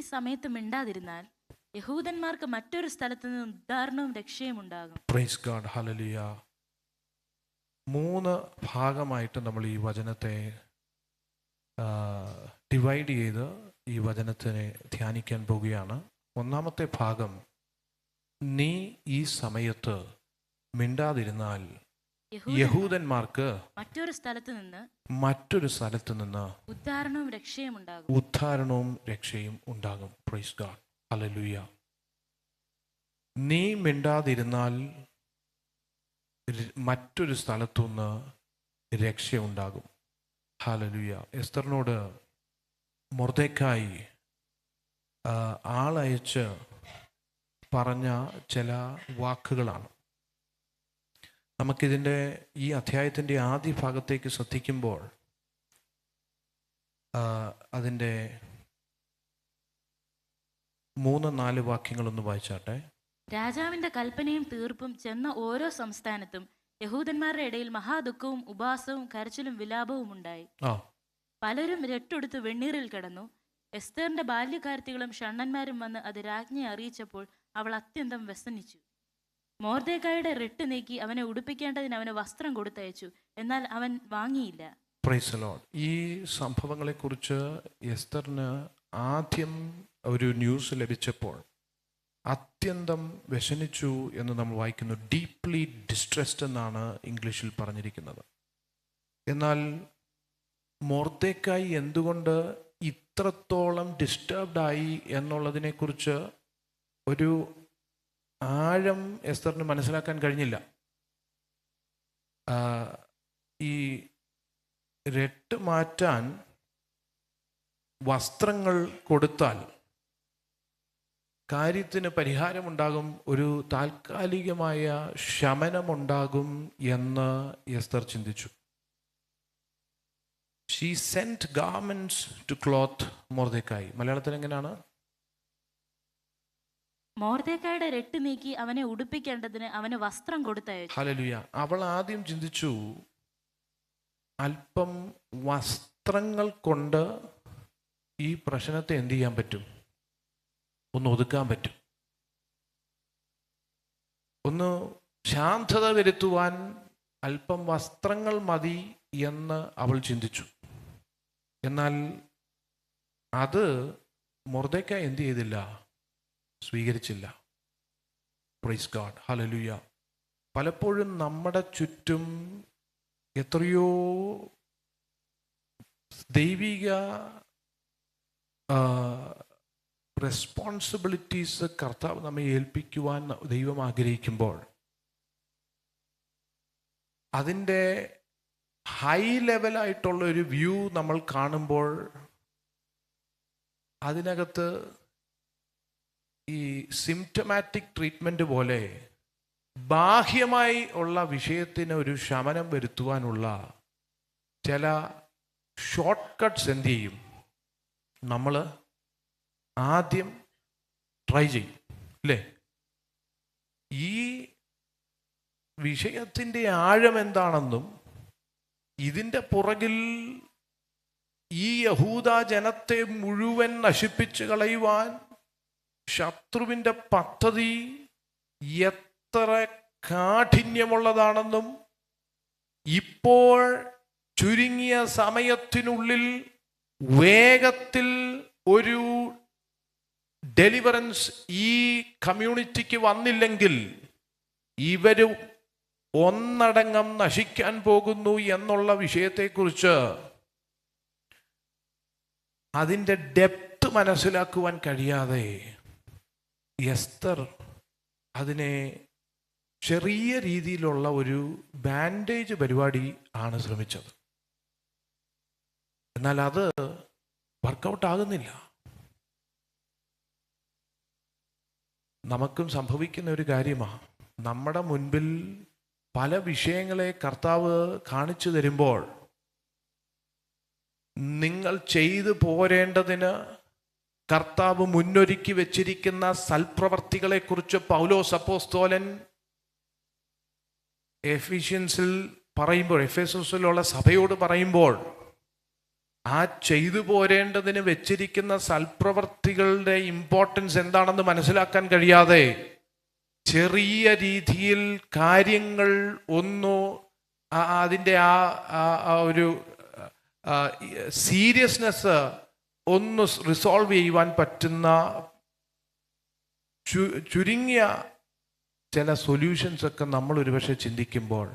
ഈ സമയത്ത് മിണ്ടാതിരുന്നാൽ യഹൂദന്മാർക്ക് മറ്റൊരു സ്ഥലത്ത് നിന്ന് ഉദ്ധാരണവും രക്ഷയും ഉണ്ടാകും. Price God, hallelujah. 3 ഭാഗമായിട്ട് നമ്മൾ ഈ വചനത്തെ ഡിവൈഡ് ചെയ്ത് ഈ വചനത്തിനെ ധ്യാനിക്കാൻ പോവുകയാണ്. ഒന്നാമത്തെ ഭാഗം, നീ ഈ സമയത്ത് മിണ്ടാതിരുന്നാൽ യഹൂദന്മാർക്ക് മറ്റൊരു സ്ഥലത്ത് നിന്ന് ഉദ്ധാരണവും രക്ഷയും ഉണ്ടാകും. Price God, hallelujah. നീ മിണ്ടാതിരുന്നാൽ മറ്റൊരു സ്ഥലത്തുനിന്ന് രക്ഷയുണ്ടാകും. ഹല്ലേലൂയ. എസ്തറിനോട് മൊർദെഖായി ആളയച്ച് പറഞ്ഞ ചില വാക്കുകളാണ്. നമുക്കിതിൻ്റെ ഈ അധ്യായത്തിൻ്റെ ആദ്യ ഭാഗത്തേക്ക് ശ്രദ്ധിക്കുമ്പോൾ അതിൻ്റെ 3-4 വാക്യങ്ങളൊന്ന് വായിച്ചാട്ടെ. രാജാവിന്റെ കൽപ്പനയും തീർപ്പും ചെന്ന ഓരോ സംസ്ഥാനത്തും യഹൂദന്മാരുടെ ഇടയിൽ മഹാദുഃഖവും ഉപവാസവും കരച്ചിലും വിലാപവും ഉണ്ടായി. പലരും രട്ടെടുത്ത് വെണ്ണീറിൽ കിടന്നു. എസ്തേറിന്റെ ബാല്യക്കാരത്തികളും ഷണ്ണന്മാരും വന്ന് അത് രാജ്ഞിയെ അറിയിച്ചപ്പോൾ അവൾ അത്യന്തം വ്യസനിച്ചു. മൊർദെഖായിയുടെ രട്ട് നീക്കി അവനെ ഉടുപ്പിക്കേണ്ടതിന് അവന് വസ്ത്രം കൊടുത്തയച്ചു. എന്നാൽ അവൻ വാങ്ങിയില്ല. Praise the Lord. ഈ സംഭവങ്ങളെക്കുറിച്ച് എസ്തറിന് ആദ്യം ഒരു ന്യൂസ് ലഭിച്ചപ്പോൾ അത്യന്തം വ്യസനിച്ചു എന്ന് നമ്മൾ വായിക്കുന്നു. ഡീപ്ലി ഡിസ്ട്രെസ്ഡ് എന്നാണ് ഇംഗ്ലീഷിൽ പറഞ്ഞിരിക്കുന്നത്. എന്നാൽ മൊർദെഖായി എന്തുകൊണ്ട് ഇത്രത്തോളം ഡിസ്റ്റർബ്ഡായി എന്നുള്ളതിനെക്കുറിച്ച് ഒരു ആഴം എസ്തറിന് മനസ്സിലാക്കാൻ കഴിഞ്ഞില്ല. ഈ രട്ട് മാറ്റാൻ വസ്ത്രങ്ങൾ കൊടുത്താൽ കാര്യത്തിന് പരിഹാരമുണ്ടാകും, ഒരു താൽക്കാലികമായ ശമനമുണ്ടാകും എന്ന് എസ്തർ ചിന്തിച്ചു. She sent garments to clothe Mordecai. മലയാളത്തിൽ എങ്ങനെയാണ്? മൊർദെഖായിയുടെ രട്ട് നീക്കി അവനെ ഉടുപ്പിക്കേണ്ടതിന് അവന് വസ്ത്രം കൊടുത്തയച്ചു. ഹല്ലേലൂയ. അവൾ ആദ്യം ചിന്തിച്ചു, അല്പം വസ്ത്രങ്ങൾ കൊണ്ട് ഈ പ്രശ്നത്തെ എന്ത് ചെയ്യാൻ പറ്റും? ഒന്ന് ഒതുക്കാൻ പറ്റും. ഒന്ന് ശാന്തത വരുത്തുവാൻ അല്പം വസ്ത്രങ്ങൾ മതി എന്ന് അവൾ ചിന്തിച്ചു. എന്നാൽ അത് മൊർദെഖായി എന്ത് ചെയ്തില്ല? സ്വീകരിച്ചില്ല. Praise God, hallelujah. പലപ്പോഴും നമ്മുടെ ചുറ്റും എത്രയോ ദൈവിക റെസ്പോൺസിബിലിറ്റീസ് കർത്താവ് നമ്മെ ഏൽപ്പിക്കുവാൻ ദൈവം ആഗ്രഹിക്കുമ്പോൾ അതിൻ്റെ ഹൈ ലെവലായിട്ടുള്ള ഒരു വ്യൂ നമ്മൾ കാണുമ്പോൾ അതിനകത്ത് ഈ സിംറ്റമാറ്റിക് ട്രീറ്റ്മെൻറ്റ് പോലെ ബാഹ്യമായി ഉള്ള വിഷയത്തിന് ഒരു ശമനം വരുത്തുവാനുള്ള ചില ഷോർട്ട് കട്ട്സ് എന്ത് ചെയ്യും? നമ്മൾ ആദ്യം ട്രൈ ചെയ്യും, അല്ലേ? ഈ വിഷയത്തിൻ്റെ ആഴം എന്താണെന്നും ഇതിൻ്റെ പുറകിൽ ഈ യഹൂദ ജനത്തെ മുഴുവൻ നശിപ്പിച്ച് കളയുവാൻ ശത്രുവിൻ്റെ പദ്ധതി എത്ര കാഠിന്യമുള്ളതാണെന്നും ഇപ്പോൾ ചുരുങ്ങിയ സമയത്തിനുള്ളിൽ വേഗത്തിൽ ഒരു ഡെലിവറൻസ് ഈ കമ്മ്യൂണിറ്റിക്ക് വന്നില്ലെങ്കിൽ ഇവര് ഒന്നടങ്കം നശിക്കാൻ പോകുന്നു എന്നുള്ള വിഷയത്തെക്കുറിച്ച് അതിൻ്റെ ഡെപ്ത് മനസ്സിലാക്കുവാൻ കഴിയാതെ എസ്തർ അതിനെ ചെറിയ രീതിയിലുള്ള ഒരു ബാൻഡേജ് പരിപാടി ആണ് ശ്രമിച്ചത്. എന്നാൽ അത് വർക്കൗട്ട് ആകുന്നില്ല. നമുക്കും സംഭവിക്കുന്ന ഒരു കാര്യമാണ്. നമ്മുടെ മുൻപിൽ പല വിഷയങ്ങളെ കർത്താവ് കാണിച്ചു തരുമ്പോൾ നിങ്ങൾ ചെയ്തു പോരേണ്ടതിന് കർത്താവ് മുന്നൊരുക്കി വെച്ചിരിക്കുന്ന സൽപ്രവർത്തികളെക്കുറിച്ച് പൗലോസ് അപ്പോസ്തലൻ എഫീഷ്യൻസിൽ പറയുമ്പോൾ, എഫേസസിലുള്ള സഭയോട് പറയുമ്പോൾ ആ ചെയ്തു പോരേണ്ടതിന് വെച്ചിരിക്കുന്ന സൽപ്രവർത്തികളുടെ ഇമ്പോർട്ടൻസ് എന്താണെന്ന് മനസ്സിലാക്കാൻ കഴിയാതെ ചെറിയ രീതിയിൽ കാര്യങ്ങൾ അതിൻ്റെ ആ ഒരു സീരിയസ്നെസ് ഒന്ന് റിസോൾവ് ചെയ്യുവാൻ പറ്റുന്ന ചുരുങ്ങിയ ചില സൊല്യൂഷൻസ് ഒക്കെ നമ്മൾ ഒരുപക്ഷെ ചിന്തിക്കുമ്പോൾ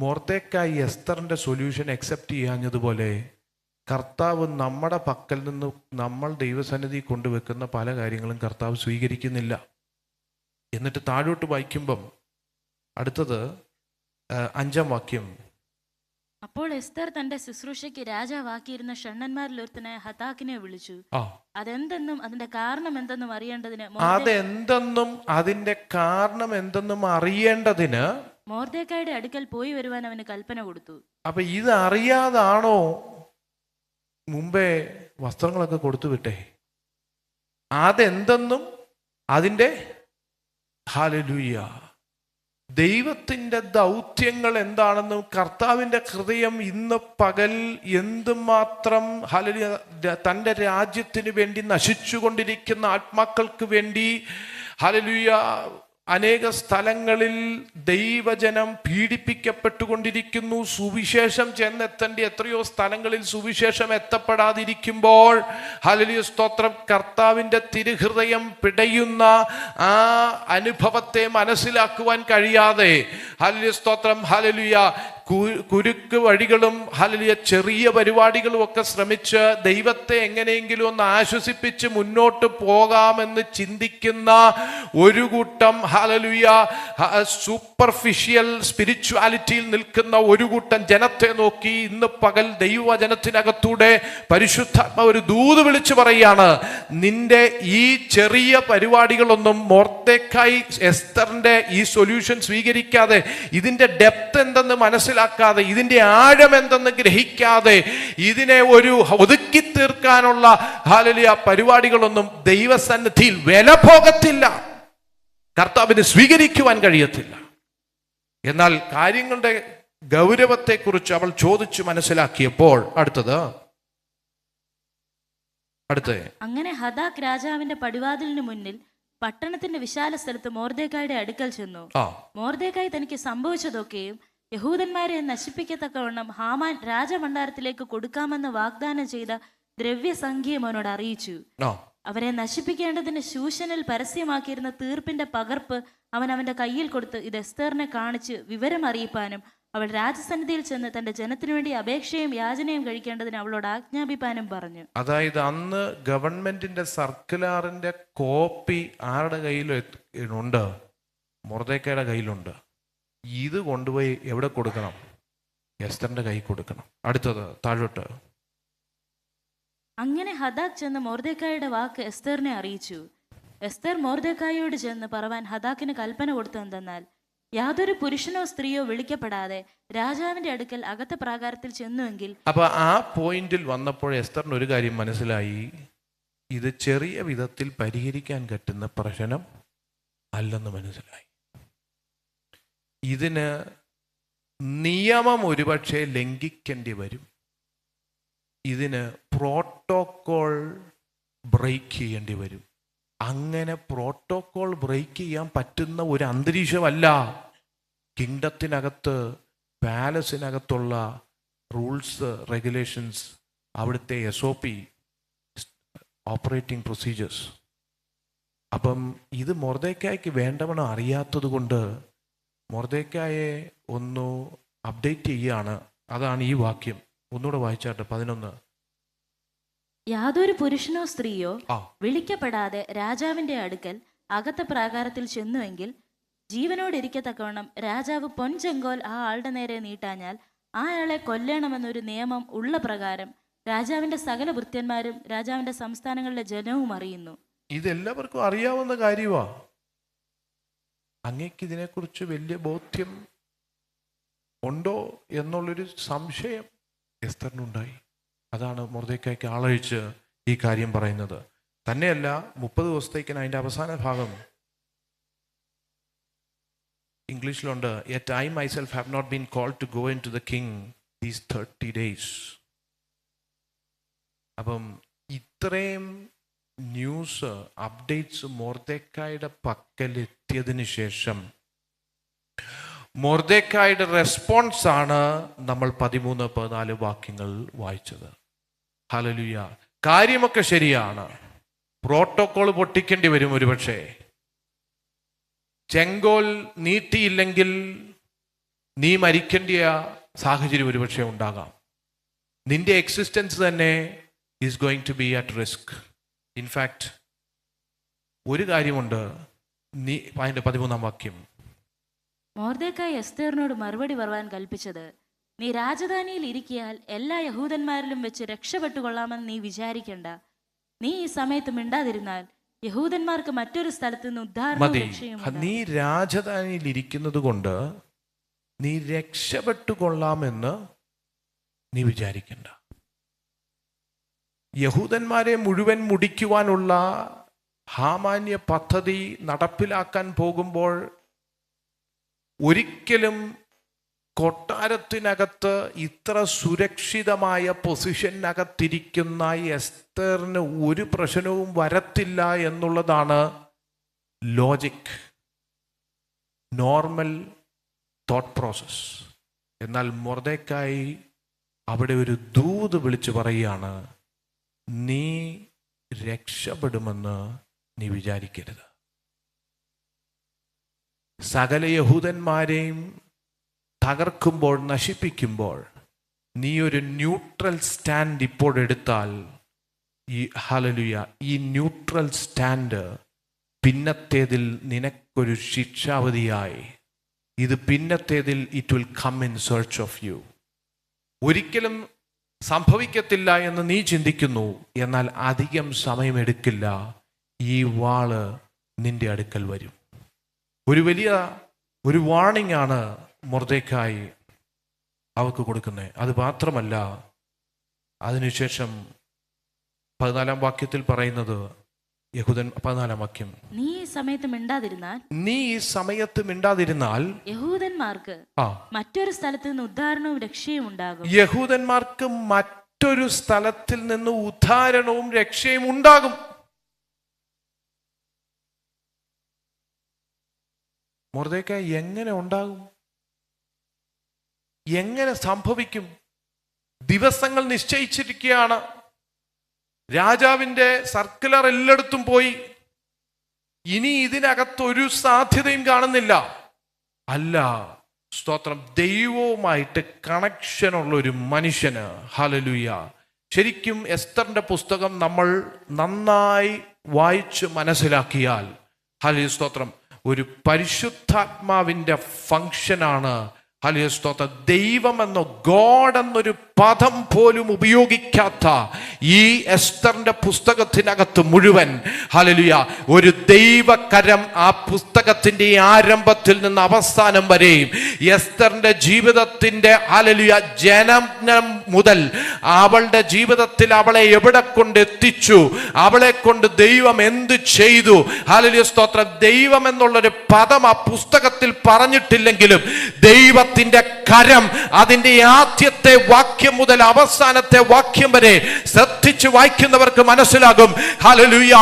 മൊർദെഖായി എസ്തറിന്റെ സൊല്യൂഷൻ അക്സെപ്റ്റ് ചെയ്യാഞ്ഞതുപോലെ കർത്താവ് നമ്മുടെ പക്കൽ നിന്ന് നമ്മൾ ദൈവസന്നിധി കൊണ്ടുവെക്കുന്ന പല കാര്യങ്ങളും കർത്താവ് സ്വീകരിക്കുന്നില്ല. എന്നിട്ട് താഴോട്ട് വായിക്കുമ്പം അടുത്തത് 5-ാം വാക്യം. അപ്പോൾ എസ്തർ തന്റെ ശുശ്രൂഷയ്ക്ക് രാജാവാക്കിയിരുന്ന ഷണ്ഡന്മാരിൽ ഒരുത്തനായ ഹതാക്കിനെ വിളിച്ചു. അതെന്തെന്നും അതിന്റെ കാരണം എന്തെന്നും അറിയേണ്ടതിന് മൊർദെഖായിയുടെ അടുക്കൽ പോയി വരുവാൻ അവന് കൽപ്പന കൊടുത്തു. അപ്പൊ ഇത് അറിയാതാണോ മുമ്പേ വസ്ത്രങ്ങളൊക്കെ കൊടുത്തു വിട്ടേ? അതെന്തെന്നും അതിൻ്റെ ഹല്ലേലൂയ ദൈവത്തിൻ്റെ ദൗത്യങ്ങൾ എന്താണെന്നും കർത്താവിൻ്റെ ഹൃദയം ഇന്ന് പകൽ എന്തുമാത്രം ഹല്ലേലൂയ തൻ്റെ രാജ്യത്തിന് വേണ്ടി നശിച്ചുകൊണ്ടിരിക്കുന്ന ആത്മാക്കൾക്ക് വേണ്ടി ഹല്ലേലൂയ അനേക സ്ഥലങ്ങളിൽ ദൈവജനം പീഡിപ്പിക്കപ്പെട്ടുകൊണ്ടിരിക്കുന്നു. സുവിശേഷം ചെന്നെത്തേണ്ട എത്രയോ സ്ഥലങ്ങളിൽ സുവിശേഷം എത്തപ്പെടാതിരിക്കുമ്പോൾ ഹല്ലേലൂയ സ്തോത്രം, കർത്താവിൻ്റെ തിരുഹൃദയം പിടയുന്ന ആ അനുഭവത്തെ മനസ്സിലാക്കുവാൻ കഴിയാതെ ഹല്ലേലൂയ സ്തോത്രം ഹല്ലേലൂയ കുരുക്ക് വഴികളും ഹല്ലേലൂയ ചെറിയ പരിപാടികളും ഒക്കെ ശ്രമിച്ച് ദൈവത്തെ എങ്ങനെയെങ്കിലും ഒന്ന് ആശ്വസിപ്പിച്ച് മുന്നോട്ട് പോകാമെന്ന് ചിന്തിക്കുന്ന ഒരു കൂട്ടം ഹല്ലേലൂയ സൂപ്പർഫിഷ്യൽ സ്പിരിച്വാലിറ്റിയിൽ നിൽക്കുന്ന ഒരു കൂട്ടം ജനത്തെ നോക്കി ഇന്ന് പകൽ ദൈവവചനത്തിനകത്തൂടെ പരിശുദ്ധാത്മാവ് ഒരു ദൂത് വിളിച്ചു പറയാണ്, നിന്റെ ഈ ചെറിയ പരിപാടികളൊന്നും മൊർദെഖായി എസ്തറിന്റെ ഈ സൊല്യൂഷൻ സ്വീകരിക്കാതെ, ഇതിന്റെ ഡെപ്ത് എന്തെന്ന് മനസ്സിലാക്കാതെ, ഇതിന്റെ ആഴം എന്തെന്ന് ഗ്രഹിക്കാതെ, ഇതിനെ ഒരു ഒതുക്കി തീർക്കാനുള്ള ഹല്ലേലൂയ പരിപാടികളൊന്നും ദൈവസന്നിധിയിൽ വില പോകത്തില്ല, കർത്താവിന് സ്വീകരിക്കുവാൻ കഴിയത്തില്ല. എന്നാൽ കാര്യങ്ങളുടെ ഗൗരവത്തെക്കുറിച്ച് അവൾ ചോദിച്ചു മനസ്സിലാക്കിയപ്പോൾ അടുത്തത് അങ്ങനെ ഹദാക്ക് രാജാവിന്റെ പടിവാതിലിന് മുന്നിൽ പട്ടണത്തിന്റെ വിശാല സ്ഥലത്ത് മൊർദെഖായിയുടെ അടുക്കൽ ചെന്നു. മൊർദെഖായി തനിക്ക് സംഭവിച്ചതൊക്കെയും യഹൂദന്മാരെ നശിപ്പിക്കത്തക്കവണ്ണം ഹാമാൻ രാജഭണ്ഡാരത്തിലേക്ക് കൊടുക്കാമെന്ന് വാഗ്ദാനം ചെയ്ത ദ്രവ്യസംഖ്യയും അവനോട് അറിയിച്ചു. അവരെ നശിപ്പിക്കേണ്ടതിന് ശൂശനിൽ പരസ്യമാക്കിയിരുന്ന തീർപ്പിന്റെ പകർപ്പ് അവൻ അവന്റെ കയ്യിൽ കൊടുത്ത് ഇത് എസ്തറിനെ കാണിച്ച് വിവരം അറിയിപ്പാനും അവൾ രാജസന്നിധിയിൽ ചെന്ന് തന്റെ ജനത്തിനു വേണ്ടി അപേക്ഷയും യാചനയും കഴിക്കേണ്ടതിന് അവളോട് ആജ്ഞാപിപ്പാനും പറഞ്ഞു. അതായത് അന്ന് ഗവൺമെന്റിന്റെ സർക്കുലാറിന്റെ കോപ്പി ആരുടെ കയ്യിലുണ്ട്? മൊർദെഖായിയുടെ കയ്യിലുണ്ട്. ഇത് കൊണ്ടുപോയി എവിടെ കൊടുക്കണം? എസ്തറിന്റെ കൈ കൊടുക്കണം. അടുത്തത് താഴോട്ട്. അങ്ങനെ ഹദാക്ക് ചെന്ന് മൊർദെഖായിയുടെ വാക്ക് എസ്തറിനെ അറിയിച്ചു. എസ്തർ മൊർദെഖായിയോട് ചെന്ന് പറവാൻ ഹദാക്കിന് കൽപ്പന കൊടുത്തു എന്തെന്നാൽ, യാതൊരു പുരുഷനോ സ്ത്രീയോ വിളിക്കപ്പെടാതെ രാജാവിന്റെ അടുക്കൽ അകത്തെ പ്രാകാരത്തിൽ ചെന്നുവെങ്കിൽ. അപ്പൊ ആ പോയിന്റിൽ വന്നപ്പോൾ എസ്തറിന് ഒരു കാര്യം മനസ്സിലായി, ഇത് ചെറിയ വിധത്തിൽ പരിഹരിക്കാൻ പറ്റുന്ന പ്രശ്നം അല്ലെന്ന് മനസ്സിലായി. ഇതിന് നിയമം ഒരുപക്ഷെ ലംഘിക്കേണ്ടി വരും, ഇതിന് പ്രോട്ടോകോൾ ബ്രേക്ക് ചെയ്യേണ്ടി വരും. അങ്ങനെ പ്രോട്ടോകോൾ ബ്രേക്ക് ചെയ്യാൻ പറ്റുന്ന ഒരു അന്തരീക്ഷമല്ല കിങ്ഡത്തിനകത്ത്, പാലസിനകത്തുള്ള റൂൾസ് റെഗുലേഷൻസ്, അവിടുത്തെ SOP ഓപ്പറേറ്റിംഗ് പ്രൊസീജിയേഴ്സ്. അപ്പം ഇത് മൊർദെഖായിക്ക് വേണ്ടവണ്ണം അറിയാത്തത് കൊണ്ട് മൊർദെഖായെ ഒന്ന് അപ്ഡേറ്റ് ചെയ്യുകയാണ്. അതാണ് ഈ വാക്യം. ഒന്നുകൂടെ വായിച്ചാട്ടെ, 11. യാതൊരു പുരുഷനോ സ്ത്രീയോ വിളിക്കപ്പെടാതെ രാജാവിന്റെ അടുക്കൽ അകത്തെ പ്രാകാരത്തിൽ ചെന്നുവെങ്കിൽ ജീവനോടിരിക്കത്തക്കവണ്ണം രാജാവ് പൊൻചെങ്കോൽ ആ ആളുടെ നേരെ നീട്ടാഞ്ഞാൽ അയാളെ കൊല്ലണമെന്നൊരു നിയമം ഉള്ള പ്രകാരം രാജാവിന്റെ സകല ഭൃത്യന്മാരും രാജാവിന്റെ സംസ്ഥാനങ്ങളിലെ ജനവും അറിയുന്നു. ഇതെല്ലാവർക്കും അറിയാവുന്ന കാര്യമാ. അങ്ങേക്ക് ഇതിനെക്കുറിച്ച് വലിയ ബോധ്യം ഉണ്ടോ എന്നുള്ളൊരു സംശയം എസ്തറിനുണ്ടായി. അതാണ് മൊർദെഖായിക്ക് ആളഴിച്ച് ഈ കാര്യം പറയുന്നത്. തന്നെയല്ല, 30 ദിവസത്തേക്ക് അതിൻ്റെ അവസാന ഭാഗം ഇംഗ്ലീഷിലുണ്ട്. Yet I myself have not been called to go into the king these 30 days. അപ്പം ഇത്രയും ന്യൂസ് അപ്ഡേറ്റ്സ് മൊർദെഖായിയുടെ പക്കലെത്തിയതിന് ശേഷം മൊർദെഖായിയുടെ റെസ്പോൺസ് ആണ് നമ്മൾ 13-14 വാക്യങ്ങൾ വായിച്ചത്. ഹല്ലേലൂയ. കാര്യമൊക്കെ ശരിയാണ്, പ്രോട്ടോകോൾ പൊട്ടിക്കേണ്ടി വരും ഒരുപക്ഷെ, ചെങ്കോൽ നീട്ടിയില്ലെങ്കിൽ നീ മരിക്കേണ്ട സാഹചര്യം ഒരുപക്ഷെ ഉണ്ടാകാം, നിന്റെ എക്സിസ്റ്റൻസ് തന്നെ is going to be at risk. In fact ഒരു കാര്യമുണ്ട്, നീ അതിൻ്റെ 13-ാം വാക്യം, മൊർദെഖായി എസ്തേറിനോട് മറുപടി പറയാൻ കൽപ്പിച്ചത്, നീ രാജധാനിയിൽ ഇരിക്കിയാൽ എല്ലാ യഹൂദന്മാരിലും വെച്ച് രക്ഷപ്പെട്ടുകൊള്ളാമെന്ന് നീ വിചാരിക്കണ്ട. നീ ഈ സമയത്ത് മിണ്ടാതിരുന്നാൽ യഹൂദന്മാർക്ക് മറ്റൊരു സ്ഥലത്ത് നിന്ന് ഉദ്ധാരണവും രക്ഷയും ഉണ്ടാകും. നീ രാജധാനിയിൽ ഇരിക്കുന്നത് കൊണ്ട് നീ രക്ഷപ്പെട്ടുകൊള്ളാമെന്ന് നീ വിചാരിക്കണ്ട. യഹൂദന്മാരെ മുഴുവൻ മുടിക്കുവാനുള്ള ഹാമാന്യ പദ്ധതി നടപ്പിലാക്കാൻ പോകുമ്പോൾ ഒരിക്കലും കൊട്ടാരത്തിനകത്ത് ഇത്ര സുരക്ഷിതമായ പൊസിഷനകത്തിരിക്കുന്ന എസ്തേറിന് ഒരു പ്രശ്നവും വരത്തില്ല എന്നുള്ളതാണ് ലോജിക്, നോർമൽ തോട്ട് പ്രോസസ്. എന്നാൽ മൊർദെഖായി അവിടെ ഒരു ദൂത് വിളിച്ചു പറയുകയാണ്, നീ രക്ഷപ്പെടുമെന്ന് നീ വിചാരിക്കരുത്. സകല യഹൂദന്മാരെയും തകർക്കുമ്പോൾ, നശിപ്പിക്കുമ്പോൾ നീ ഒരു ന്യൂട്രൽ സ്റ്റാൻഡ് ഇപ്പോൾ എടുത്താൽ, ഈ ഹല്ലേലൂയ, ഈ ന്യൂട്രൽ സ്റ്റാൻഡ് പിന്നത്തേതിൽ നിനക്കൊരു ശിക്ഷാവധിയായി, ഇത് പിന്നത്തേതിൽ it will come in search of you. ഒരിക്കലും സംഭവിക്കത്തില്ല എന്ന് നീ ചിന്തിക്കുന്നു, എന്നാൽ അധികം സമയമെടുക്കില്ല, ഈ വാള് നിന്റെ അടുക്കൽ വരും. ഒരു വാർണിംഗ് ആണ് മൊർദെഖായി അവർക്ക് കൊടുക്കുന്നത്. അത് മാത്രമല്ല, അതിനുശേഷം 14-ാം വാക്യത്തിൽ പറയുന്നത്, യഹൂദൻ 14-ാം വാക്യം, നീ ഈ സമയത്ത് മിണ്ടാതിരുന്നാൽ യഹൂദന്മാർക്ക് മറ്റൊരു സ്ഥലത്ത് നിന്ന് ഉദ്ധാരണവും രക്ഷയും ഉണ്ടാകും. യഹൂദന്മാർക്ക് മറ്റൊരു സ്ഥലത്തിൽ നിന്ന് ഉദ്ധാരണവും രക്ഷയും ഉണ്ടാകും. മൊർദെഖായി എങ്ങനെ ഉണ്ടാകും? എങ്ങനെ സംഭവിക്കും? ദിവസങ്ങൾ നിശ്ചയിച്ചിരിക്കുകയാണ്. രാജാവിൻ്റെ സർക്കുലർ എല്ലായിടത്തും പോയി. ഇനി ഇതിനകത്തൊരു സാധ്യതയും കാണുന്നില്ല. അല്ല, സ്തോത്രം, ദൈവവുമായിട്ട് കണക്ഷനുള്ള ഒരു മനുഷ്യന്, ഹല്ലേലൂയ. ശരിക്കും എസ്തറിന്റെ പുസ്തകം നമ്മൾ നന്നായി വായിച്ച് മനസ്സിലാക്കിയാൽ, ഹല്ലേലൂയ, സ്തോത്രം, ഒരു പരിശുദ്ധാത്മാവിൻ്റെ ഫങ്ഷനാണ്. ഹല്ലേലൂയ, സ്തോത്രം. ദൈവം എന്നോ ഗോഡ് എന്നൊരു പദം പോലും ഉപയോഗിക്കാത്ത ഈ എസ്തറിന്റെ പുസ്തകത്തിനകത്ത് മുഴുവൻ, ഹല്ലേലൂയ, ഒരു ദൈവകരം ആ പുസ്തകത്തിന്റെ ആരംഭത്തിൽ നിന്ന് അവസാനം വരെയും എസ്തറിന്റെ ജീവിതത്തിന്റെ, ഹല്ലേലൂയ, ജനനം മുതൽ അവളുടെ ജീവിതത്തിൽ അവളെ എവിടെ കൊണ്ടെത്തിച്ചു, അവളെ കൊണ്ട് ദൈവം എന്ത് ചെയ്തു, ഹല്ലേലൂയ, സ്തോത്രം. ദൈവം എന്നുള്ളൊരു പദം ആ പുസ്തകത്തിൽ പറഞ്ഞിട്ടില്ലെങ്കിലും ദൈവത്തിന്റെ കരം അതിന്റെ ആദ്യത്തെ വാക്യം മുതൽ അവസാനത്തെ വാക്യം വരെ ശ്രദ്ധിച്ച് വായിക്കുന്നവർക്ക് മനസ്സിലാകും, ഹല്ലേലൂയ,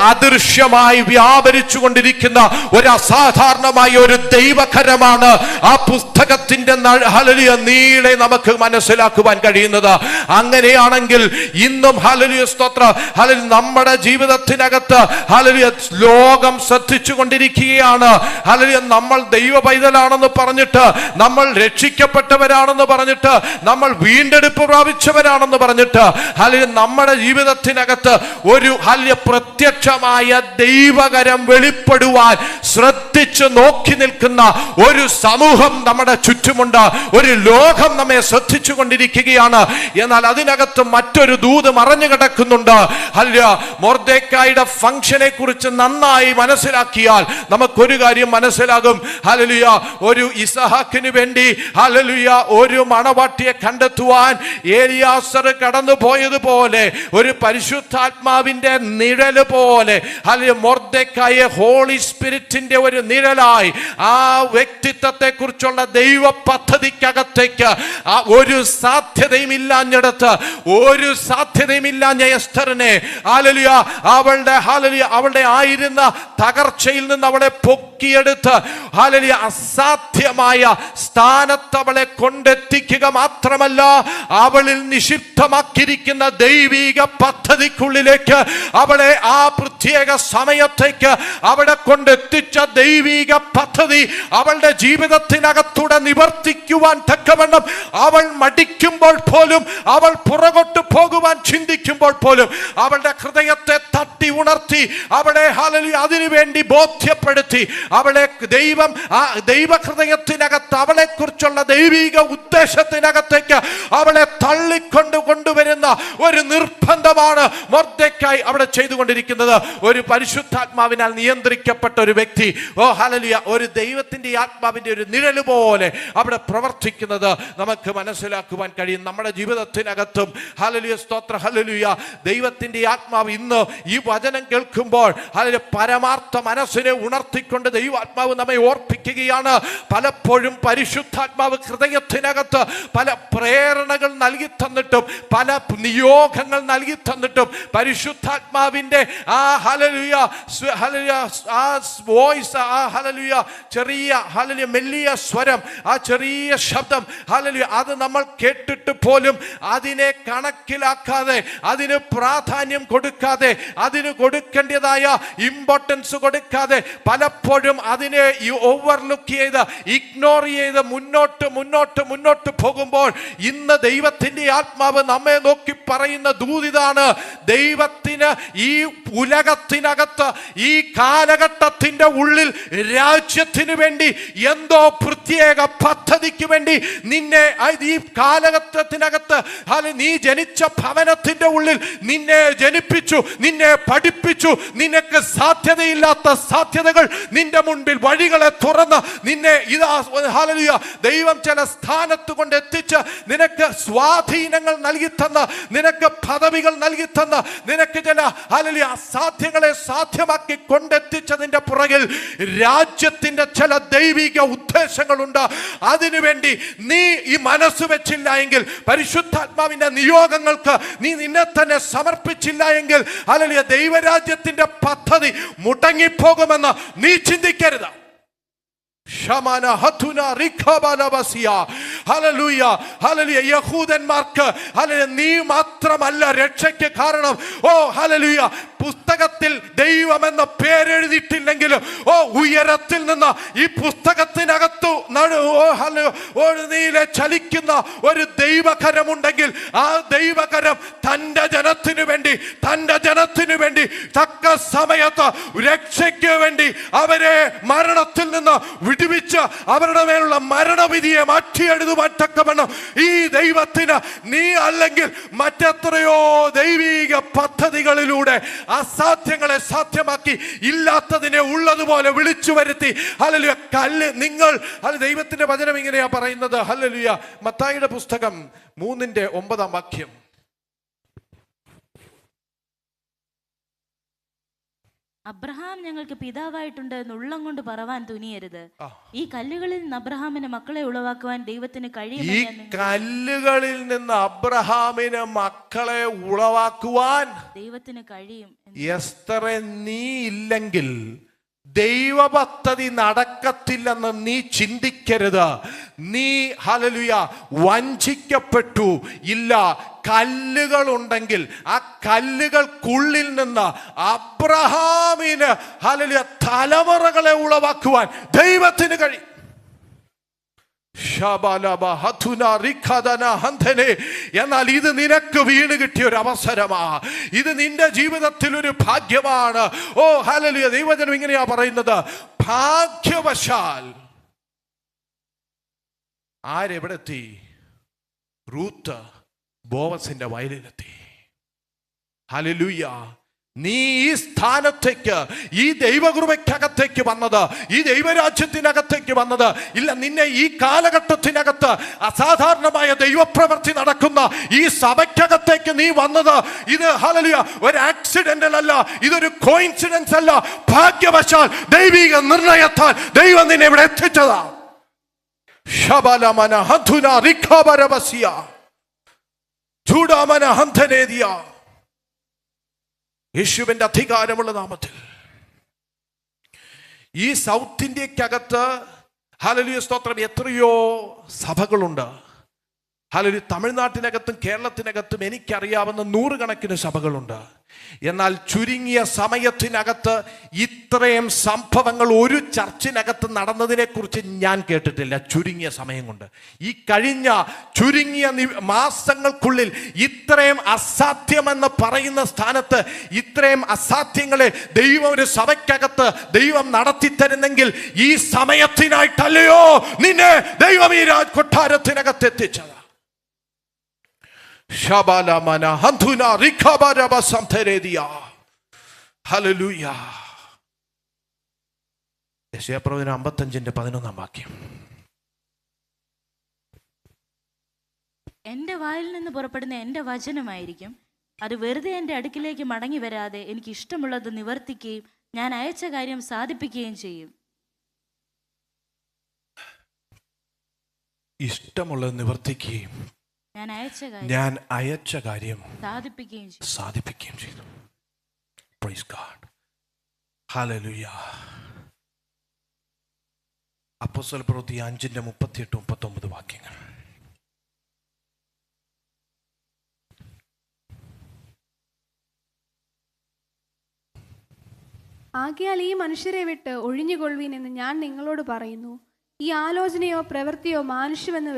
അദൃശ്യമായി വ്യാപരിച്ചു കൊണ്ടിരിക്കുന്ന ഒരു അസാധാരണമായ ഒരു ദൈവകരമാണ് ആ പുസ്തകത്തിന്റെ, ഹല്ലേലൂയ, നീളെ നമുക്ക് മനസ്സിലാക്കുവാൻ കഴിയുന്നത്. അങ്ങനെയാണെങ്കിൽ ഇന്നും, ഹല്ലേലൂയ, സ്തോത്രം, ഹല്ലേലൂയ, നമ്മുടെ ജീവിതത്തിനകത്ത്, ഹല്ലേലൂയ, ലോകം ശ്രദ്ധിച്ചു കൊണ്ടിരിക്കുകയാണ്. ഹല്ലേലൂയ, നമ്മൾ ദൈവ പൈതലാണെന്ന് പറഞ്ഞിട്ട്, നമ്മൾ രക്ഷിക്കപ്പെട്ടവരാണെന്ന് പറഞ്ഞിട്ട്, നമ്മൾ വീണ്ടെടുപ്പ് പ്രാപിച്ചവരാണെന്ന് പറഞ്ഞിട്ട്, ഹല്ലേലൂയ, നമ്മുടെ ജീവിതത്തിനകത്ത് ഒരു, ഹല്ലേലൂയ, പ്രത്യക്ഷമായ ദൈവകരം വെളിപ്പെടുവാൻ ശ്രദ്ധിച്ച് നോക്കി നിൽക്കുന്ന ഒരു സമൂഹം നമ്മുടെ ചുറ്റുമുണ്ട്. ഒരു ലോകം നമ്മെ ശ്രദ്ധിച്ചു കൊണ്ടിരിക്കുകയാണ്. എന്നാൽ അതിനകത്ത് മറ്റൊരു ദൂത് മറഞ്ഞു കിടക്കുന്നുണ്ട്. ഹല്ലേലൂയ, മൊർദെഖായിയുടെ ഫംഗ്ഷനെ കുറിച്ച് നന്നായി മനസ്സിലാക്കിയാൽ നമുക്കൊരു കാര്യം മനസ്സിലാകും. ഹല്ലേലൂയ, ഒരു ഇസഹാക്കിന് വേണ്ടി, ഹല്ലേലൂയ ഒരു മണവാട്ടിയെ കണ്ടെത്തുവാൻ ഏലിയാസർ കടന്നു പോയതുപോലെ ഒരു പരിശുദ്ധാത്മാവിന്റെ നിഴല് പോലെ ഹല്ലേലൂയ മൊർദെഖായെ ഹോളി സ്പിരിറ്റിന്റെ ഒരു നിഴലായി ആ വ്യക്തിത്വത്തെ കുറിച്ചുള്ള ദൈവ പദ്ധതിക്കകത്തേക്ക് ഒരു സാധ്യതയും ഇല്ലാഞ്ഞിടത്ത് ഒരു സാധ്യതയും ഇല്ലാഞ്ഞ എസ്തറിനെ ഹല്ലേലൂയ അവളുടെ ആയിരുന്ന തകർച്ചയിൽ നിന്ന് അവളെ പൊക്കിയെടുത്ത് ഹല്ലേലൂയ അസാധ്യമായ സ്ഥാനത്ത് അവളെ കൊണ്ടെത്തിക്കുക മാത്രമല്ല അവളിൽ നിക്ഷിപ്തമാക്കിയിരിക്കുന്ന ദൈവിക പദ്ധതിക്കുള്ളിലേക്ക് അവളെ ആ പ്രത്യേക സമയത്തേക്ക് അവിടെ കൊണ്ടെത്തിച്ച ദൈവിക പദ്ധതി അവളുടെ ജീവിതത്തിനകത്തൂടെ നിവർത്തിക്കുവാൻ തക്കവണ്ണം അവൾ മടിക്കുമ്പോൾ പോലും, അവൾ പുറകോട്ട് പോകുവാൻ ചിന്തിക്കുമ്പോൾ പോലും അവളുടെ ഹൃദയത്തെ തട്ടി ഉണർത്തി അവളെ ഹല്ലേലൂയ അതിനുവേണ്ടി ബോധ്യപ്പെടുത്തി അവളെ ദൈവ ഹൃദയത്തിനകത്ത് അവളെ കുറിച്ചുള്ള ദൈവിക ഉദ്ദേശത്തിനകത്തേക്ക് അവളെ കൊണ്ടുവരുന്ന ഒരു നിർബന്ധമാണ് മൊർദെഖായി അവിടെ ചെയ്തുകൊണ്ടിരിക്കുന്നത്. ഒരു പരിശുദ്ധാത്മാവിനാൽ നിയന്ത്രിക്കപ്പെട്ട ഒരു വ്യക്തി, ഓ ഹല്ലേലൂയ, ഒരു ദൈവത്തിന്റെ ആത്മാവിന്റെ ഒരു നിഴല് പോലെ അവിടെ പ്രവർത്തിക്കുന്നത് നമുക്ക് മനസ്സിലാക്കുവാൻ കഴിയും. നമ്മുടെ ജീവിതത്തിനകത്തും ഹല്ലേലൂയ, സ്തോത്ര ഹല്ലേലൂയ, ദൈവത്തിന്റെ ആത്മാവ് ഇന്ന് ഈ വചനം കേൾക്കുമ്പോൾ ഹല്ലേലൂയ പരമാർത്ഥ മനസ്സിനെ ഉണർത്തിക്കൊണ്ട് ദൈവാത്മാവ് നമ്മെ ഓർപ്പിക്കുകയാണ്. പലപ്പോഴും പരിശുദ്ധാത്മാവ് ഹൃദയത്തിനകത്ത് പല പ്രേരണകൾ നൽകി തന്നിട്ടും പല നിയോഗങ്ങൾ നൽകി തന്നിട്ടും പരിശുദ്ധാത്മാവിന്റെ ആ ഹല്ലേലൂയ ആ വോയിസ്, ആ ഹല്ലേലൂയ ചെറിയ ഹല്ലേലൂയ മെല്ലിയ സ്വരം, ആ ചെറിയ ശബ്ദം ഹല്ലേലൂയ അത് നമ്മൾ കേട്ടിട്ട് പോലും അതിനെ കണക്കിലാക്കാതെ, അതിന് പ്രാധാന്യം കൊടുക്കാതെ, അതിന് കൊടുക്കേണ്ടതായ ഇമ്പോർട്ടൻസ് കൊടുക്കാതെ പലപ്പോഴും അതിനെ ഓവർലുക്ക് ചെയ്ത് ഇഗ്നോർ ചെയ്ത് മുന്നോട്ട് പോകുമ്പോൾ ഇന്ന് ദൈവത്തിന്റെ ആത്മാവ് നമ്മെ നോക്കി പറയുന്ന ദൂതിതാണ്. ദൈവത്തിന് ഈ ഉലകത്തിനകത്ത് ഈ കാലഘട്ടത്തിന്റെ ഉള്ളിൽ രാജ്യത്തിന് വേണ്ടി എന്തോ പ്രത്യേക പദ്ധതിക്ക് വേണ്ടി നിന്നെ ഈ കാലഘട്ടത്തിനകത്ത് നീ ജനിച്ച ഭവനത്തിന്റെ ഉള്ളിൽ നിന്നെ ജനിപ്പിച്ചു, നിന്നെ പഠിപ്പിച്ചു. നിനക്ക് സാധ്യതയില്ലാത്ത സാധ്യതകൾ നിന്റെ മുൻപിൽ വഴികളെ തുറന്ന് നിന്നെ ഹല്ലേലൂയ ദൈവം ചില സ്ഥാനത്ത് കൊണ്ട് എത്തിച്ച് നിനക്ക് സ്വാധീനങ്ങൾ നൽകി തന്ന്, നിനക്ക് പദവികൾ നൽകി തന്ന്, നിനക്ക് ചില ഹല്ലേലൂയ അസാധ്യങ്ങളെ സാധ്യമാക്കി കൊണ്ടെത്തിച്ചതിന്റെ പുറകിൽ രാജ്യത്തിന്റെ ചില ദൈവിക ഉദ്ദേശങ്ങളുണ്ട്. അതിനുവേണ്ടി നീ ഈ മനസ്സ് വെച്ചില്ല എങ്കിൽ, പരിശുദ്ധാത്മാവിന്റെ നിയോഗങ്ങൾക്ക് നീ നിന്നെ തന്നെ സമർപ്പിച്ചില്ല എങ്കിൽ ഹല്ലേലൂയ ദൈവരാജ്യത്തിന്റെ പദ്ധതി മുടങ്ങിപ്പോകുമെന്ന് നീ ചിന്തിക്കരുത്. യഹൂദന്മാർക്ക് നീ മാത്രമല്ല രക്ഷയ്ക്ക് കാരണം. ഓ ഹല്ലേലൂയ, പുസ്തകത്തിൽ ദൈവം എന്ന പേരെഴുതിയിട്ടില്ലെങ്കിലും ഓ ഉയരത്തിൽ നിന്ന് ഈ പുസ്തകത്തിനകത്തു നീലെ ചലിക്കുന്ന ഒരു ദൈവകരമുണ്ടെങ്കിൽ ആ ദൈവകരം തൻ്റെ ജനത്തിനു വേണ്ടി തക്ക സമയത്ത് രക്ഷയ്ക്ക് വേണ്ടി അവരെ മരണത്തിൽ നിന്ന് വിടുവിച്ച് അവരുടെ മേലുള്ള മരണവിധിയെ മാറ്റിയെഴുതുവാൻ തക്കവണ്ണം ഈ ദൈവത്തിന് നീ അല്ലെങ്കിൽ മറ്റെത്രയോ ദൈവിക പദ്ധതികളിലൂടെ അസാധ്യങ്ങളെ സാധ്യമാക്കി ഇല്ലാത്തതിനെ ഉള്ളതുപോലെ വിളിച്ചു വരുത്തി. ഹല്ലേലൂയ, നിങ്ങൾ ദൈവത്തിന്റെ വചനം ഇങ്ങനെയാ പറയുന്നത്. ഹല്ലേലൂയ, മത്തായിയുടെ പുസ്തകം 3:9 അബ്രഹാം ഞങ്ങൾക്ക് പിതാവായിട്ടുണ്ട് എന്നുള്ളം കൊണ്ട് പറവാൻ തുനിയരുത്. ഈ കല്ലുകളിൽ നിന്ന് അബ്രഹാമിന് മക്കളെ ഉളവാക്കുവാൻ ദൈവത്തിന് കഴിയും. ഈ കല്ലുകളിൽ നിന്ന് അബ്രഹാമിന് മക്കളെ ഉളവാക്കുവാൻ ദൈവത്തിന് കഴിയും. എസ്തറെ, നീ ഇല്ലെങ്കിൽ ദൈവപദ്ധതി നടക്കത്തില്ലെന്ന് നീ ചിന്തിക്കരുത്. നീ ഹല്ലേലൂയ വഞ്ചിക്കപ്പെട്ടു. ഇല്ല, കല്ലുകൾ ഉണ്ടെങ്കിൽ ആ കല്ലുകൾക്കുള്ളിൽ നിന്ന് അബ്രഹാമിന് ഹല്ലേലൂയ തലമുറകളെ ഉളവാക്കുവാൻ ദൈവത്തിന് കഴിയും. എന്നാൽ ഇത് നിനക്ക് വീണ് കിട്ടിയ ഒരു അവസരമാ. ഇത് നിന്റെ ജീവിതത്തിൽ ഒരു ഭാഗ്യമാണ്. ഓ ഹല്ലേലൂയ, ദൈവജനം ഇങ്ങനെയാ പറയുന്നത്. ഭാഗ്യവശാൽ ആരെവിടെത്തി? റൂത്ത് ബോവസിന്റെ വയലിലെത്തി. ഹല്ലേലൂയ. നീ ഈ സ്ഥാനത്തേക്ക്, ഈ ദൈവകൃപയ്ക്കകത്തേക്ക് വന്നത്, ഈ ദൈവരാജ്യത്തിനകത്തേക്ക് വന്നത് ഇല്ല. നിന്നെ ഈ കാലഘട്ടത്തിനകത്ത് അസാധാരണമായ ദൈവപ്രവൃത്തി നടക്കുന്ന ഈ സഭയ്ക്കകത്തേക്ക് നീ വന്നത്, ഇത് ഹല്ലേലൂയ ഒരു ആക്സിഡന്റൽ അല്ല, ഇതൊരു കോയിൻസിഡൻസ് അല്ല. ഭാഗ്യവശാൽ ദൈവിക നിർണയത്താൽ ദൈവം നിന്നെ ഇവിടെ എത്തിച്ചതാ. ശബലമന ഹന്ധുന റിഖബരബസിയ ജൂഡാമന ഹന്ധനേദിയ. യേശുവിന്റെ അധികാരമുള്ള നാമത്തിൽ ഈ സൗത്ത് ഇന്ത്യക്കകത്ത് ഹല്ലേലൂയ സ്തോത്രം എത്രയോ സഭകളുണ്ട്. ഹല്ലേലൂയ തമിഴ്നാട്ടിനകത്തും കേരളത്തിനകത്തും എനിക്കറിയാവുന്ന നൂറുകണക്കിന് സഭകളുണ്ട്. എന്നാൽ ചുരുങ്ങിയ സമയത്തിനകത്ത് ഇത്രയും സംഭവങ്ങൾ ഒരു ചർച്ചിനകത്ത് നടന്നതിനെ കുറിച്ച് ഞാൻ കേട്ടിട്ടില്ല. ചുരുങ്ങിയ സമയം കൊണ്ട്, ഈ കഴിഞ്ഞ ചുരുങ്ങിയ മാസങ്ങൾക്കുള്ളിൽ ഇത്രയും അസാധ്യമെന്ന് പറയുന്ന സ്ഥാനത്ത് ഇത്രയും അസാധ്യങ്ങളെ ദൈവം ഒരു സഭയ്ക്കകത്ത് ദൈവം നടത്തി തരുന്നെങ്കിൽ ഈ സമയത്തിനായിട്ടല്ലയോ നിന്നെ ദൈവം ഈ കൊട്ടാരത്തിനകത്ത് എത്തിച്ചത്. ശബലമന ഹന്ധുന റിഖബരബസംതരേദിയ. ഹല്ലേലൂയ. യെശയ്യാപ്രവചനം 55:11 വാക്യം. എന്റെ വായിൽ നിന്ന് പുറപ്പെടുന്ന എന്റെ വചനമായിരിക്കും. അത് വെറുതെ എന്റെ അടുക്കിലേക്ക് മടങ്ങി വരാതെ എനിക്ക് ഇഷ്ടമുള്ളത് നിവർത്തിക്കുകയും ഞാൻ അയച്ച കാര്യം സാധിപ്പിക്കുകയും ചെയ്യും. ഇഷ്ടമുള്ളത് നിവർത്തിക്കുകയും ഞാൻ അയച്ച കാര്യം സാധിപ്പിക്കുകയും ചെയ്തു. Price God. ഹല്ലേലൂയ. അപ്പോസ്തലപ്രവൃത്തി 5:38-39 വാക്യങ്ങൾ. ആകയാൽ ഈ മനുഷ്യരെ വിട്ട് ഒഴിഞ്ഞുകൊള്ളുവീൻ എന്ന് ഞാൻ നിങ്ങളോട് പറയുന്നു. ഈ ആലോചനയോ പ്രവൃത്തിയോ മാനുഷ്യമെന്ന്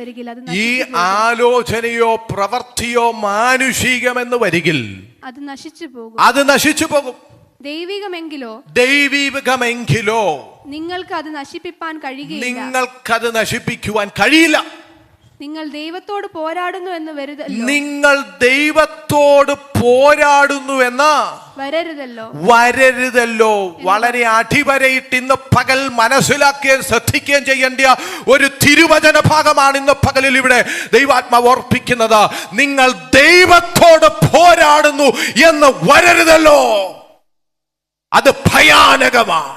വരികിൽ അത് നശിച്ചു പോകും. ദൈവികമെങ്കിലോ നിങ്ങൾക്ക് അത് നശിപ്പിക്കാൻ കഴിയില്ല. നിങ്ങൾ ദൈവത്തോട് പോരാടുന്നു എന്ന് വരരുതല്ലോ. വളരെ അടിവരയിട്ട് ഇന്ന് പകൽ മനസ്സിലാക്കുകയും ശ്രദ്ധിക്കുകയും ചെയ്യേണ്ട ഒരു തിരുവചന ഭാഗമാണ് ഇന്ന് പകലിൽ ഇവിടെ ദൈവാത്മാവ് ഓർപ്പിക്കുന്നത്. നിങ്ങൾ ദൈവത്തോട് പോരാടുന്നു എന്ന് വരരുതല്ലോ. അത് ഭയാനകമാണ്.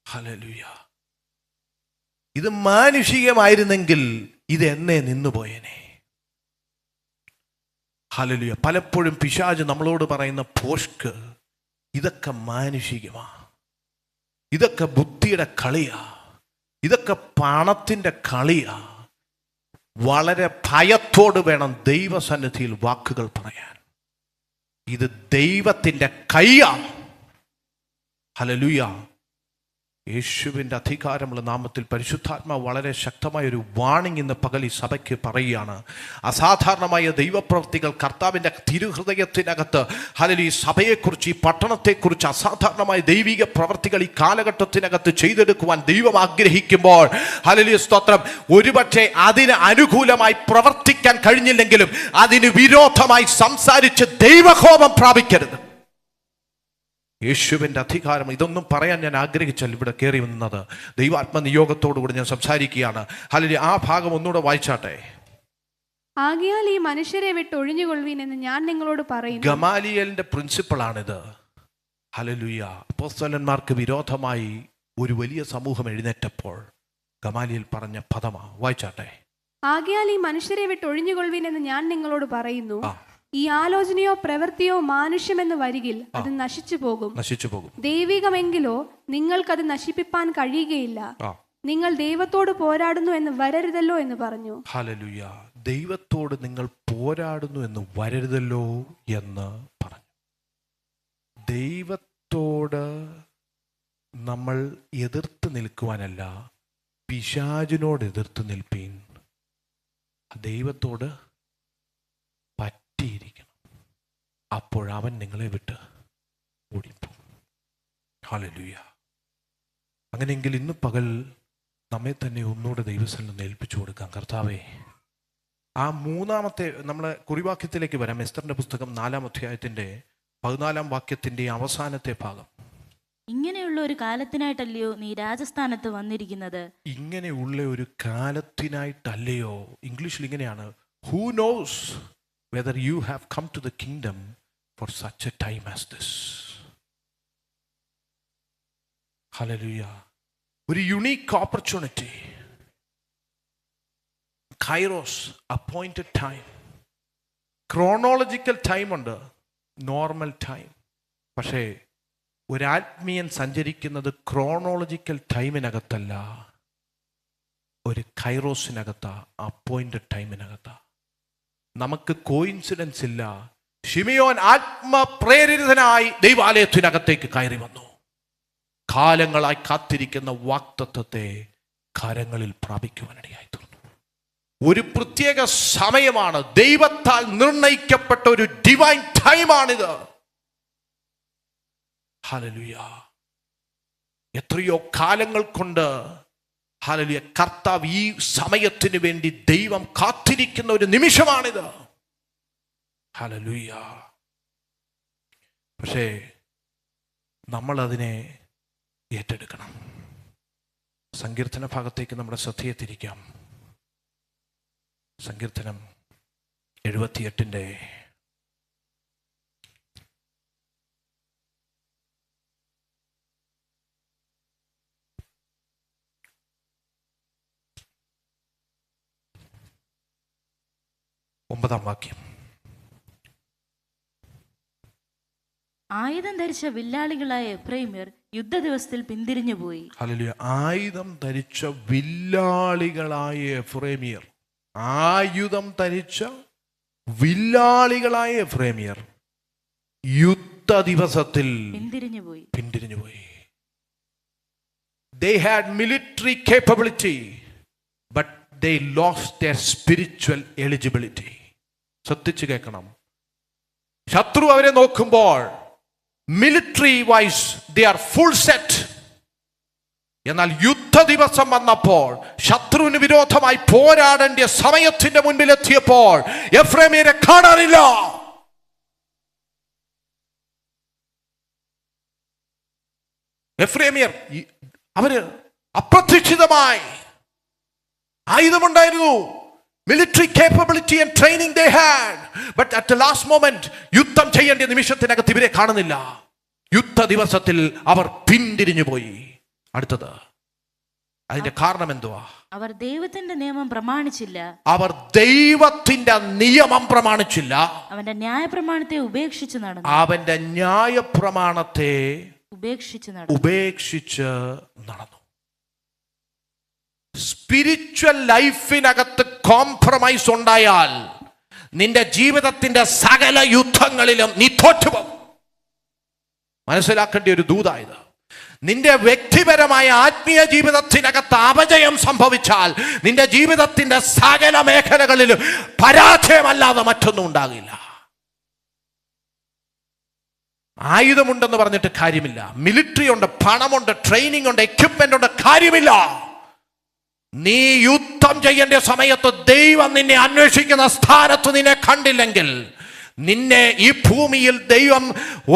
ഹല്ലേലൂയ. ഇത് മാനുഷികമായിരുന്നെങ്കിൽ ഇത് എന്നെ നിന്നുപോയേനെ. ഹല്ലേലൂയ. പലപ്പോഴും പിശാച് നമ്മളോട് പറയുന്ന പോഷ്ക്ക് ഇതൊക്കെ മാനുഷികമാ, ഇതൊക്കെ ബുദ്ധിയുടെ കളിയാ, ഇതൊക്കെ പണത്തിൻ്റെ കളിയാ. വളരെ ഭയത്തോട് വേണം ദൈവസന്നിധിയിൽ വാക്കുകൾ പറയാൻ. ഇത് ദൈവത്തിൻ്റെ കൈയാണ്. ഹല്ലേലൂയ. യേശുവിൻ്റെ അധികാരമുള്ള നാമത്തിൽ പരിശുദ്ധാത്മാവ് വളരെ ശക്തമായ ഒരു വാണിംഗ് ഇന്ന് പകൽ ഈ സഭയ്ക്ക് പറയുകയാണ്. അസാധാരണമായ ദൈവപ്രവൃത്തികൾ കർത്താവിൻ്റെ തിരുഹൃദയത്തിനകത്ത് ഹല്ലേലൂയ ഈ സഭയെക്കുറിച്ച്, ഈ പട്ടണത്തെക്കുറിച്ച് അസാധാരണമായ ദൈവിക പ്രവൃത്തികൾ ഈ കാലഘട്ടത്തിനകത്ത് ചെയ്തെടുക്കുവാൻ ദൈവം ആഗ്രഹിക്കുമ്പോൾ ഹല്ലേലൂയ സ്തോത്രം, ഒരുപക്ഷെ അതിന് അനുകൂലമായി പ്രവർത്തിക്കാൻ കഴിഞ്ഞില്ലെങ്കിലും അതിന് വിരോധമായി സംസാരിച്ച് ദൈവകോപം പ്രാപിക്കരുത്. യേശുവിൻ്റെ അധികാരം. ഇതൊന്നും പറയാൻ ഞാൻ ആഗ്രഹിച്ചാൽ ഇവിടെ കയറി വന്നത് ദൈവാത്മനിയോഗത്തോടുകൂടി ഞാൻ സംസാരിക്കുകയാണ്. ഹല്ലേലൂയ. ആ ഭാഗം ഒന്നുകൂടെ വായിച്ചാട്ടെ. ആകയാൽ ഈ മനുഷ്യരെ വിട്ട് ഒഴിഞ്ഞുകൊള്ളുവീൻ എന്ന് ഞാൻ നിങ്ങളോട് പറയുന്നു. ഗമാലിയേലിന്റെ പ്രിൻസിപ്പിളാണിത്. ഹല്ലേലൂയ. അപ്പോസ്തലന്മാർക്ക് വിരോധമായി ഒരു വലിയ സമൂഹം എഴുന്നേറ്റപ്പോൾ ഗമാലിയേൽ പറഞ്ഞ പദമാ. വായിച്ചാട്ടെ. ആകയാൽ ഈ മനുഷ്യരെ വിട്ട് ഒഴിഞ്ഞുകൊള്ളുവീൻ എന്ന് ഞാൻ നിങ്ങളോട് പറയുന്നു. ഈ ആലോചനയോ പ്രവൃത്തിയോ മാനുഷ്യമെന്ന് വരികിൽ അത് നശിച്ചു പോകും. ദൈവികമെങ്കിലോ നിങ്ങൾക്കത് നശിപ്പിക്കാൻ കഴിയുകയില്ല. നിങ്ങൾ ദൈവത്തോട് പോരാടുന്നു എന്ന് വരരുതല്ലോ എന്ന് പറഞ്ഞു. ഹല്ലേലൂയ. ദൈവത്തോട് നിങ്ങൾ പോരാടുന്നു എന്ന് വരരുതല്ലോ എന്ന് പറഞ്ഞു. ദൈവത്തോട് നമ്മൾ എതിർത്ത് നിൽക്കുവാനല്ല, പിശാചിനോട് എതിർത്ത് നിൽപ്പീൻ. ദൈവത്തോട് പറ്റിയിരിക്കണം. അപ്പോഴവൻ നിങ്ങളെ വിട്ട് ഓടിപ്പോകും. ഹല്ലേലൂയ. അങ്ങനെയെങ്കിൽ ഇന്ന് പകൽ നമ്മെ തന്നെ ഒന്നുകൂടെ ദൈവസന്നിധിയിൽ ഏൽപ്പിച്ചു കൊടുക്കാം. കർത്താവേ, ആ മൂന്നാമത്തെ നമ്മളെ കുറിവാക്യത്തിലേക്ക് വരാം. എസ്തറിന്റെ പുസ്തകം 4-ാം അധ്യായത്തിന്റെ 14-ാം വാക്യത്തിന്റെ അവസാനത്തെ ഭാഗം. ഇങ്ങനെയുള്ള ഒരു കാലത്തിനായിട്ടല്ലയോ നീ രാജസ്ഥാനത്ത് വന്നിരിക്കുന്നത്? ഇങ്ങനെയുള്ള ഒരു കാലത്തിനായിട്ടല്ലയോ. ഇംഗ്ലീഷിൽ ഇങ്ങനെയാണ്, who knows whether you have come to the kingdom for such a time as this. Hallelujah. ഒരു unique opportunity. Kairos, appointed time. Chronological time ഉണ്ട്, നോർമൽ ടൈം. പക്ഷേ ഒരാത്മീയൻ സഞ്ചരിക്കുന്നത് ക്രോണോളജിക്കൽ ടൈമിനകത്തല്ല, ഒരു കൈറോസിനകത്താ, അപ്പോയിന്റഡ് ടൈമിനകത്താ. നമുക്ക് കോയിൻസിഡൻസ് ഇല്ല. ശിമിയോൻ ആത്മപ്രേരിതനായി ദൈവാലയത്തിനകത്തേക്ക് കയറി വന്നു. കാലങ്ങളായി കാത്തിരിക്കുന്ന വാഗ്ദത്തത്തെ കരങ്ങളിൽ പ്രാപിക്കുവാനിടയായി തീർന്നു. ഒരു പ്രത്യേക സമയമാണ്, ദൈവത്താൽ നിർണയിക്കപ്പെട്ട ഒരു ഡിവൈൻ ടൈമാണിത്. ഹല്ലേലൂയ. എത്രയോ കാലങ്ങൾ കൊണ്ട് ഹല്ലേലൂയ കർത്താവ് ഈ സമയത്തിന് വേണ്ടി ദൈവം കാത്തിരിക്കുന്ന ഒരു നിമിഷമാണിത്. ഹല്ലേലൂയ. പക്ഷേ നമ്മൾ അതിനെ ഏറ്റെടുക്കണം. സങ്കീർത്തന ഭാഗത്തേക്ക് നമ്മുടെ ശ്രദ്ധയെ തിരിക്കാം. സങ്കീർത്തനം 78-ന്റെ 9-ാം വാക്യം. ആയുധം ധരിച്ച വില്ലാളികളായ എഫ്രൈമ്യർ യുദ്ധ ദിവസത്തിൽ പിന്തിരിഞ്ഞുപോയി. ഹല്ലേലൂയ. ആയുധം ധരിച്ച വില്ലാളികളായ എഫ്രൈമ്യർ, ആയുധം ധരിച്ച വില്ലാളികളായ എഫ്രൈമ്യർ യുദ്ധ ദിവസത്തിൽ പിന്തിരിഞ്ഞുപോയി. They had military capability, but they lost their spiritual eligibility. ശ്രദ്ധിച്ചു കേൾക്കണം. ശത്രു അവരെ നോക്കുമ്പോൾ military wise they are full set. എന്നാൽ യുദ്ധ ദിവസം വന്നപ്പോൾ, ശത്രുവിന് വിരോധമായി പോരാടേണ്ട സമയത്തിന്റെ മുൻപിൽ എത്തിയപ്പോൾ എഫ്രൈമ്യരെ കാണാനില്ല. എഫ്രൈമ്യർ അവര് അപ്രതീക്ഷിതമായി, ആയുധമുണ്ടായിരുന്നു, military capability and training they had, but at the last moment യുദ്ധം ചെയ്യേണ്ട നിമിഷത്തിനകത്ത് ഇവരെ കാണുന്നില്ല. യുദ്ധ ദിവസത്തിൽ അവർ പിന്തിരിഞ്ഞു പോയി. അടുത്തത്, അതിന്റെ കാരണം എന്തുവാ? അവർ ദൈവത്തിന്റെ നിയമം പ്രമാണിച്ചില്ല. അവർ ദൈവത്തിന്റെ നിയമം പ്രമാണിച്ചില്ല. അവന്റെ ന്യായപ്രമാണത്തെ ഉപേക്ഷിച്ച് നടന്നു. അവന്റെ ന്യായപ്രമാണത്തെ ഉപേക്ഷിച്ച് നടന്നു. സ്പിരിച്വൽ ലൈഫിനകത്ത് കോംപ്രമൈസ് ഉണ്ടായാൽ നിന്റെ ജീവിതത്തിന്റെ സകല യുദ്ധങ്ങളിലും നീ തോറ്റുപോകും. മനസ്സിലാക്കേണ്ട ഒരു ദൂതായത്. നിന്റെ വ്യക്തിപരമായ ആത്മീയ ജീവിതത്തിനകത്ത് അപജയം സംഭവിച്ചാൽ നിന്റെ ജീവിതത്തിന്റെ സകല മേഖലകളിലും പരാജയമല്ലാതെ മറ്റൊന്നും ഉണ്ടാകില്ല. ആയുധമുണ്ടെന്ന് പറഞ്ഞിട്ട് കാര്യമില്ല, മിലിറ്ററി ഉണ്ട്, പണമുണ്ട്, ട്രെയിനിങ് ഉണ്ട്, എക്യുപ്മെന്റ് ഉണ്ട്, കാര്യമില്ല. നീ യുദ്ധം ചെയ്യേണ്ട സമയത്ത് ദൈവം നിന്നെ അന്വേഷിക്കുന്ന സ്ഥാനത്ത് നിന്നെ കണ്ടില്ലെങ്കിൽ, നിന്നെ ഈ ഭൂമിയിൽ ദൈവം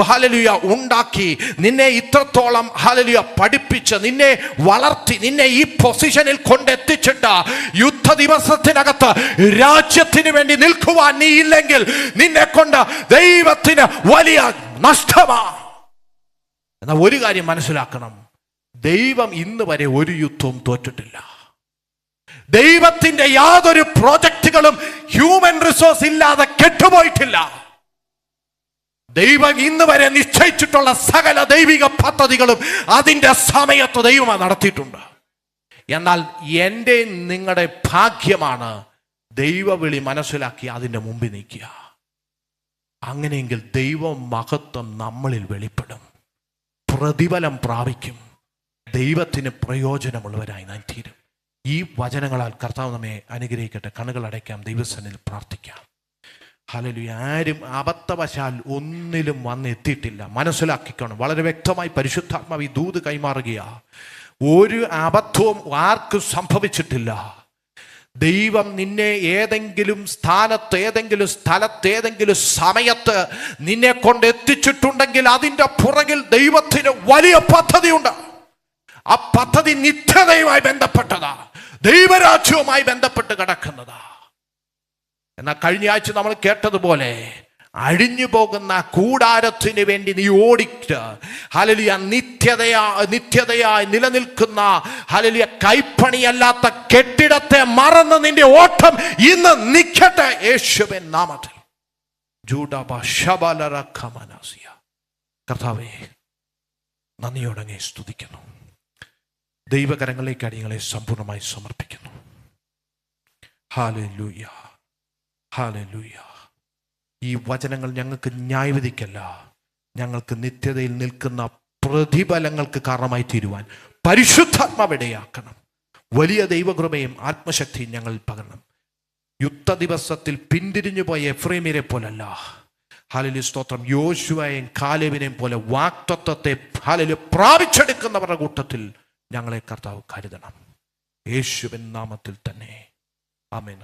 ഹല്ലേലൂയ ഉണ്ടാക്കി, നിന്നെ ഇത്രത്തോളം ഹല്ലേലൂയ പഠിപ്പിച്ച്, നിന്നെ വളർത്തി, നിന്നെ ഈ പൊസിഷനിൽ കൊണ്ടെത്തിച്ചിട്ട് യുദ്ധ ദിവസത്തിനകത്ത് രാജ്യത്തിന് വേണ്ടി നിൽക്കുവാൻ നീ ഇല്ലെങ്കിൽ നിന്നെ കൊണ്ട് ദൈവത്തിന് വലിയ നഷ്ടമാണ്. എന്നാൽ ഒരു കാര്യം മനസ്സിലാക്കണം, ദൈവം ഇന്ന് വരെ ഒരു യുദ്ധവും തോറ്റിട്ടില്ല. ദൈവത്തിന്റെ യാതൊരു പ്രോജക്റ്റുകളും ഹ്യൂമൻ റിസോഴ്സ് ഇല്ലാതെ കെട്ടുപോയിട്ടില്ല. ദൈവം ഇന്ന് വരെ നിശ്ചയിച്ചിട്ടുള്ള സകല ദൈവിക പദ്ധതികളും അതിന്റെ സമയത്ത് ദൈവം നടത്തിയിട്ടുണ്ട്. എന്നാൽ എൻ്റെ നിങ്ങളുടെ ഭാഗ്യമാണ് ദൈവവിളി മനസ്സിലാക്കി അതിൻ്റെ മുമ്പിൽ നിൽക്കുക. അങ്ങനെയെങ്കിൽ ദൈവ മഹത്വം നമ്മളിൽ വെളിപ്പെടും, പ്രതിഫലം പ്രാപിക്കും, ദൈവത്തിന് പ്രയോജനമുള്ളവരായി നാം തീരും. ഈ വചനങ്ങളാൽ കർത്താവ് നമ്മെ അനുഗ്രഹിക്കട്ടെ. കണ്ണുകൾ അടയ്ക്കാം, ദൈവസന്നിധിയിൽ പ്രാർത്ഥിക്കാം. ഹല്ലേലൂയ. ആരും അബദ്ധവശാൽ ഒന്നിലും വന്നെത്തിയിട്ടില്ല. മനസ്സിലാക്കിക്കണം, വളരെ വ്യക്തമായി പരിശുദ്ധാത്മാവ് ഈ ദൂത് കൈമാറുകയാ. ഒരു അബദ്ധവും ആർക്കും സംഭവിച്ചിട്ടില്ല. ദൈവം നിന്നെ ഏതെങ്കിലും സ്ഥാനത്ത്, ഏതെങ്കിലും സ്ഥലത്ത്, ഏതെങ്കിലും സമയത്ത് നിന്നെ കൊണ്ട് എത്തിച്ചിട്ടുണ്ടെങ്കിൽ അതിൻ്റെ പുറകിൽ ദൈവത്തിന് വലിയ പദ്ധതിയുണ്ട്. ആ പദ്ധതി നിത്യതയുമായി ബന്ധപ്പെട്ടതാ, ദൈവരാജ്യവുമായി ബന്ധപ്പെട്ട് കിടക്കുന്നതാ. എന്നാൽ കഴിഞ്ഞ ആഴ്ച നമ്മൾ കേട്ടതുപോലെ അഴിഞ്ഞു പോകുന്ന കൂടാരത്തിന് വേണ്ടി നീ ഓടിച്ച് ഹല്ലേലൂയ നിത്യതയായി നിലനിൽക്കുന്ന ഹല്ലേലൂയ കൈപ്പണിയല്ലാത്ത കെട്ടിടത്തെ മറന്ന് നിന്റെ ഓട്ടം ഇന്ന് നിൽക്കട്ടെ യേശുവിൻ നാമത്തിൽ. കർത്താവേ, നന്ദിയോടെ അങ്ങയെ സ്തുതിക്കുന്നു. ദൈവകരങ്ങളിലേക്ക് അടിയങ്ങളെ സമ്പൂർണ്ണമായി സമർപ്പിക്കുന്നു. Hallelujah, hallelujah. ഈ വചനങ്ങൾ ഞങ്ങൾക്ക് ന്യായവിധിക്കല്ല, ഞങ്ങൾക്ക് നിത്യതയിൽ നിൽക്കുന്ന പ്രതിഫലങ്ങൾക്ക് കാരണമായി തീരുവാൻ പരിശുദ്ധാത്മാവിടയാക്കണം. വലിയ ദൈവകൃപയും ആത്മശക്തിയും ഞങ്ങൾ പകരണം. യുദ്ധ ദിവസത്തിൽ പിന്തിരിഞ്ഞു പോയ എഫ്രൈമിനെ പോലല്ല, ഹല്ലേലൂയ സ്തോത്രം, യോശുവയെയും കാലേബിനെയും പോലെ വാഗ്ദത്തത്തെ ഹല്ലേലൂയ പ്രാപിച്ചെടുക്കുന്നവരുടെ കൂട്ടത്തിൽ ഞങ്ങളെ കർത്താവ് കരുതണം. യേശുവിൻ നാമത്തിൽ തന്നെ ആമേൻ.